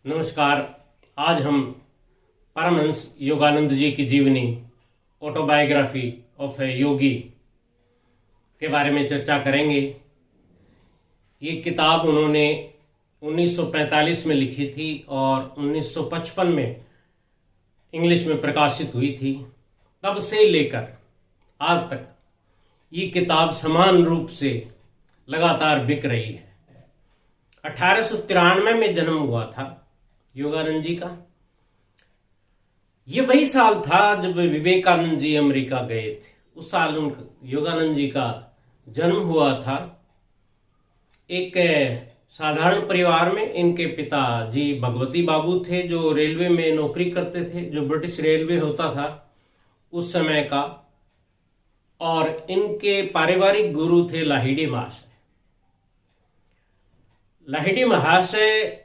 नमस्कार। आज हम परमहंस योगानंद जी की जीवनी ऑटोबायोग्राफी ऑफ ए योगी के बारे में चर्चा करेंगे। ये किताब उन्होंने 1945 में लिखी थी और 1955 में इंग्लिश में प्रकाशित हुई थी। तब से लेकर आज तक ये किताब समान रूप से लगातार बिक रही है। 1893 में जन्म हुआ था योगानंद जी का। ये वही साल था जब विवेकानंद जी अमेरिका गए थे। उस साल योगानंद जी का जन्म हुआ था। एक साधारण परिवार में इनके पिताजी भगवती बाबू थे, जो रेलवे में नौकरी करते थे, जो ब्रिटिश रेलवे होता था उस समय का। और इनके पारिवारिक गुरु थे लाहिड़ी महाशय। लाहिड़ी महाशय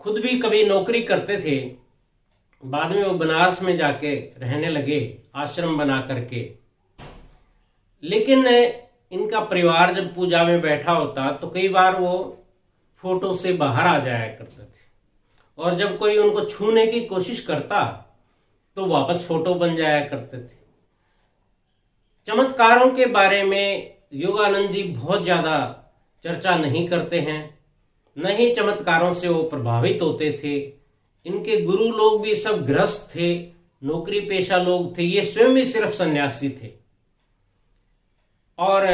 खुद भी कभी नौकरी करते थे, बाद में वो बनारस में जाके रहने लगे आश्रम बना करके। लेकिन इनका परिवार जब पूजा में बैठा होता तो कई बार वो फोटो से बाहर आ जाया करते थे, और जब कोई उनको छूने की कोशिश करता तो वापस फोटो बन जाया करते थे। चमत्कारों के बारे में योगानंद जी बहुत ज्यादा चर्चा नहीं करते हैं, न ही चमत्कारों से वो प्रभावित होते थे। इनके गुरु लोग भी सब गृहस्थ थे, नौकरी पेशा लोग थे। ये स्वयं भी सिर्फ सन्यासी थे और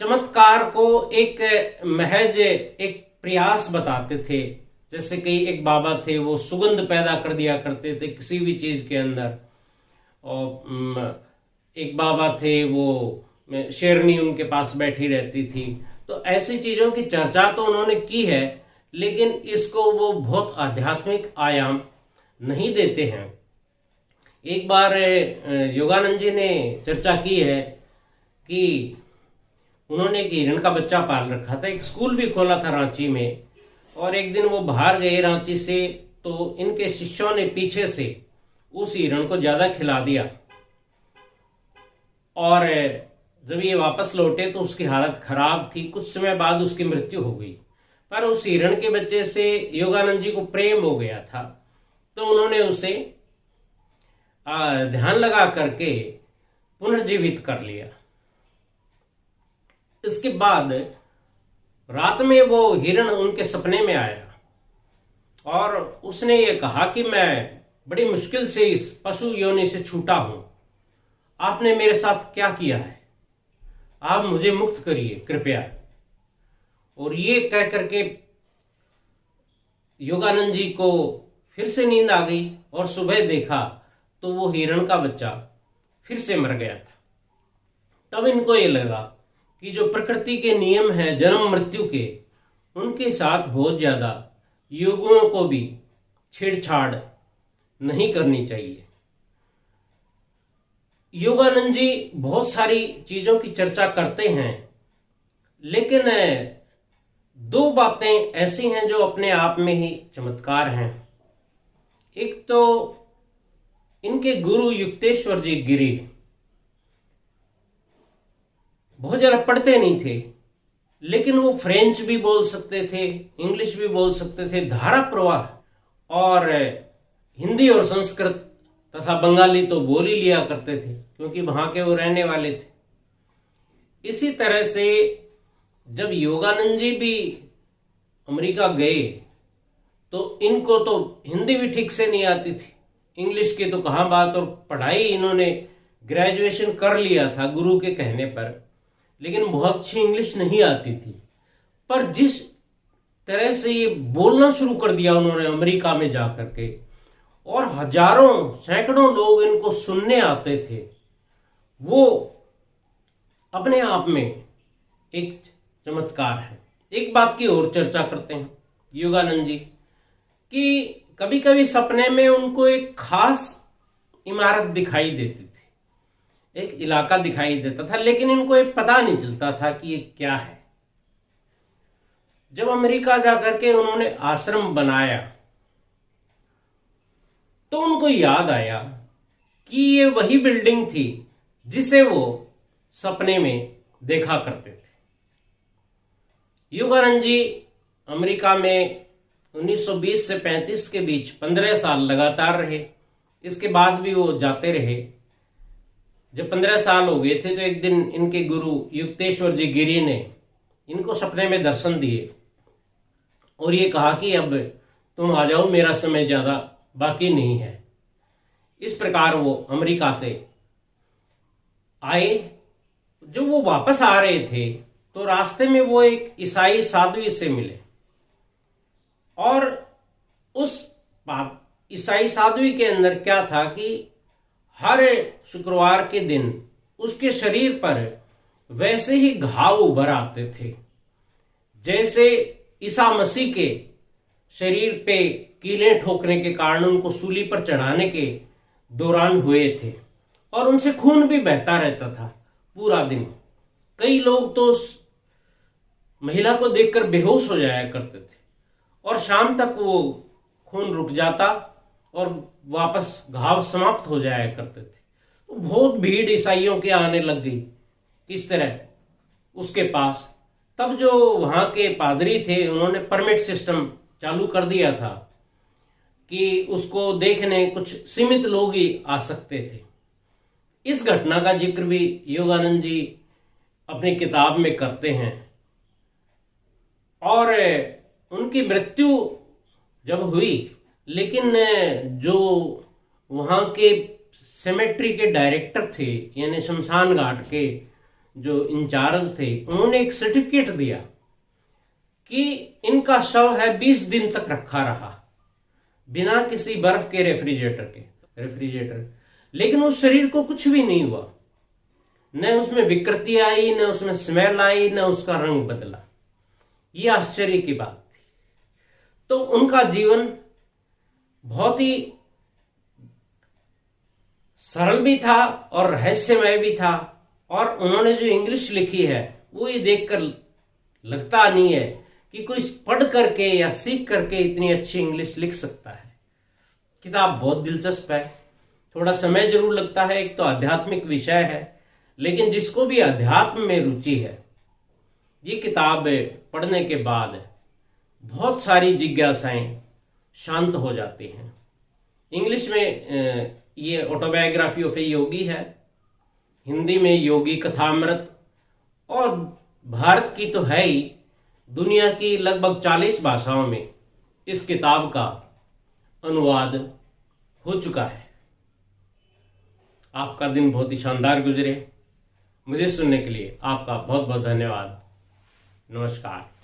चमत्कार को एक महज एक प्रयास बताते थे। जैसे कि एक बाबा थे, वो सुगंध पैदा कर दिया करते थे किसी भी चीज के अंदर। और एक बाबा थे, वो शेरनी उनके पास बैठी रहती थी। तो ऐसी चीजों की चर्चा तो उन्होंने की है, लेकिन इसको वो बहुत आध्यात्मिक आयाम नहीं देते हैं। एक बार योगानंद जी ने चर्चा की है कि उन्होंने एक हिरण का बच्चा पाल रखा था। एक स्कूल भी खोला था रांची में, और एक दिन वो बाहर गए रांची से, तो इनके शिष्यों ने पीछे से उस हिरण को ज्यादा खिला दिया, और जब ये वापस लौटे तो उसकी हालत खराब थी। कुछ समय बाद उसकी मृत्यु हो गई। पर उस हिरण के बच्चे से योगानंद जी को प्रेम हो गया था, तो उन्होंने उसे ध्यान लगा करके पुनर्जीवित कर लिया। इसके बाद रात में वो हिरण उनके सपने में आया और उसने ये कहा कि मैं बड़ी मुश्किल से इस पशु योनि से छूटा हूं, आपने मेरे साथ क्या किया है, आप मुझे मुक्त करिए कृपया। और ये कह करके योगानंद जी को फिर से नींद आ गई, और सुबह देखा तो वो हिरण का बच्चा फिर से मर गया था। तब इनको ये लगा कि जो प्रकृति के नियम हैं जन्म मृत्यु के, उनके साथ बहुत ज्यादा योगियों को भी छेड़छाड़ नहीं करनी चाहिए। योगानंद जी बहुत सारी चीजों की चर्चा करते हैं, लेकिन दो बातें ऐसी हैं जो अपने आप में ही चमत्कार हैं। एक तो इनके गुरु युक्तेश्वर जी गिरी बहुत ज्यादा पढ़ते नहीं थे, लेकिन वो फ्रेंच भी बोल सकते थे, इंग्लिश भी बोल सकते थे, धारा प्रवाह, और हिंदी और संस्कृत तथा बंगाली तो बोल ही लिया करते थे, क्योंकि वहां के वो रहने वाले थे। इसी तरह से जब योगानंद जी भी अमेरिका गए तो इनको तो हिंदी भी ठीक से नहीं आती थी, इंग्लिश की तो कहां बात। और पढ़ाई इन्होंने ग्रेजुएशन कर लिया था गुरु के कहने पर, लेकिन बहुत अच्छी इंग्लिश नहीं आती थी। पर जिस तरह से ये बोलना शुरू कर दिया उन्होंने अमेरिका में जाकर के, और हजारों सैकड़ों लोग इनको सुनने आते थे, वो अपने आप में एक चमत्कार है। एक बात की और चर्चा करते हैं योगानंद जी कि कभी कभी सपने में उनको एक खास इमारत दिखाई देती थी, एक इलाका दिखाई देता था, लेकिन इनको एक पता नहीं चलता था कि ये क्या है। जब अमेरिका जाकर के उन्होंने आश्रम बनाया तो उनको याद आया कि ये वही बिल्डिंग थी जिसे वो सपने में देखा करते थे। योगानंद जी अमेरिका में 1920 से 35 के बीच 15 साल लगातार रहे। इसके बाद भी वो जाते रहे। जब 15 साल हो गए थे तो एक दिन इनके गुरु युक्तेश्वर जी गिरी ने इनको सपने में दर्शन दिए और ये कहा कि अब तुम आ जाओ, मेरा समय ज्यादा बाकी नहीं है। इस प्रकार वो अमेरिका से आए। जब वो वापस आ रहे थे तो रास्ते में वो एक ईसाई साधु से मिले और उस ईसाई साधु के अंदर क्या था कि हर शुक्रवार के दिन उसके शरीर पर वैसे ही घाव उभर आते थे जैसे ईसा मसीह के शरीर पे कीलें ठोकने के कारण उनको सूली पर चढ़ाने के दौरान हुए थे और उनसे खून भी बहता रहता था पूरा दिन। कई लोग तो उस महिला को देखकर बेहोश हो जाया करते थे और शाम तक वो खून रुक जाता और वापस घाव समाप्त हो जाया करते थे। तो बहुत भीड़ ईसाइयों के आने लग गई किस तरह उसके पास। तब जो वहां के पादरी थे उन्होंने परमिट सिस्टम चालू कर दिया था कि उसको देखने कुछ सीमित लोग ही आ सकते थे। इस घटना का जिक्र भी योगानंद जी अपनी किताब में करते हैं और उनकी मृत्यु जब हुई, लेकिन जो वहां के सेमेट्री के डायरेक्टर थे यानी शमशान घाट के जो इंचार्ज थे, उन्होंने एक सर्टिफिकेट दिया कि इनका शव है 20 दिन तक रखा रहा बिना किसी बर्फ के रेफ्रिजरेटर। लेकिन उस शरीर को कुछ भी नहीं हुआ, न उसमें विकृति आई, न उसमें स्मेल आई, न उसका रंग बदला। यह आश्चर्य की बात थी। तो उनका जीवन बहुत ही सरल भी था और रहस्यमय भी था और उन्होंने जो इंग्लिश लिखी है वो ये देखकर लगता नहीं है कि कोई पढ़ करके या सीख करके इतनी अच्छी इंग्लिश लिख सकता है। किताब बहुत दिलचस्प है, थोड़ा समय जरूर लगता है, एक तो आध्यात्मिक विषय है, लेकिन जिसको भी अध्यात्म में रुचि है ये किताब पढ़ने के बाद बहुत सारी जिज्ञासाएं शांत हो जाती हैं। इंग्लिश में ये ऑटोबायोग्राफी ऑफ ए योगी है, हिंदी में योगी कथामृत, और भारत की तो है ही, दुनिया की लगभग 40 भाषाओं में इस किताब का अनुवाद हो चुका है। आपका दिन बहुत ही शानदार गुजरे। मुझे सुनने के लिए आपका बहुत बहुत धन्यवाद। नमस्कार।